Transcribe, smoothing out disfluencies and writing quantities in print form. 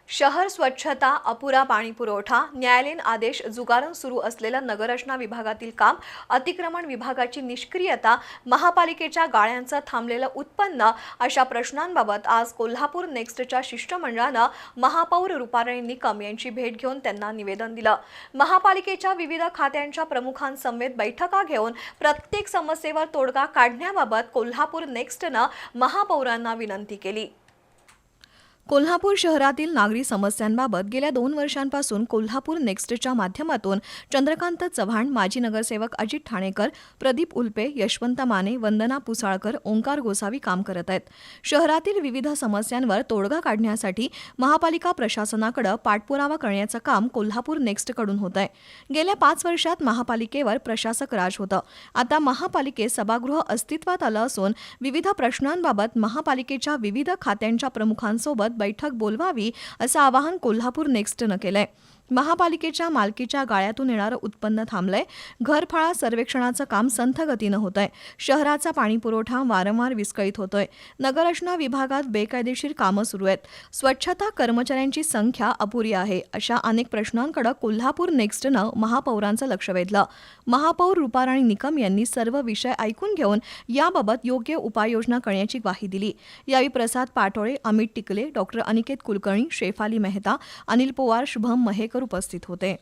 शहर स्वच्छता, अपुरा पाणी पुरवठा, न्यायालयीन आदेश जुगारून सुरू असलेलं नगररचना विभागातील काम, अतिक्रमण विभागाची निष्क्रियता, महापालिकेच्या गाळ्यांचं थांबलेलं उत्पन्न अशा प्रश्नांबाबत आज कोल्हापूर नेक्स्टच्या शिष्टमंडळानं महापौर रुपाराणी निकम यांची भेट घेऊन त्यांना निवेदन दिलं। महापालिकेच्या विविध खात्यांच्या प्रमुखांसमवेत बैठका घेऊन प्रत्येक समस्येवर तोडगा काढण्याबाबत कोल्हापूर नेक्स्टनं महापौरांना विनंती केली। कोल्हापूर शहरातील नागरी समस्यांबाबत गेल्या 2 वर्षांपासून कोल्हापूर नेक्स्टच्या माध्यमातून चंद्रकांत चव्हाण, माजी नगरसेवक अजित ठाणेकर, प्रदीप उल्पे, यशवंत माने, वंदना पुसाळकर, ओंकार गोसावी काम करत आहेत। शहरातील विविध समस्यांवर तोडगा काढण्यासाठी महापालिका प्रशासनाकडे पाठपुरावा करण्याचं काम कोल्हापूर नेक्स्टकडून होत आहे। गेल्या 5 वर्षात महापालिकेवर प्रशासक राज होतं। आता महापालिकेत सभागृह अस्तित्वात आलं असून विविध प्रश्नांबाबत महापालिकेच्या विविध खात्यांच्या प्रमुखांसोबत बैठक बोलवावी असं आवाहन कोल्हापूर नेक्स्टनं केलंय। महापालिकेच्या मालकीच्या गाळ्यातून येणारं उत्पन्न थांबलंय। घरफाळा सर्वेक्षणाचं काम संथ गतीनं होतंय। शहराचा पाणी पुरवठा वारंवार विस्कळीत होतोय। नगररचना विभागात बेकायदेशीर कामं सुरू आहेत। स्वच्छता कर्मचाऱ्यांची संख्या अपुरी आहे। अशा अनेक प्रश्नांकडे कोल्हापूर नेक्स्टनं महापौरांचं लक्ष वेधलं। महापौर रुपाराणी निकम यांनी सर्व विषय ऐकून घेऊन याबाबत योग्य उपाययोजना करण्याची ग्वाही दिली। यावेळी प्रसाद पाटोळे, अमित टिकले, डॉक्टर अनिकेत कुलकर्णी, शेफाली मेहता, अनिल पवार, शुभम महेकर उपस्थित होते।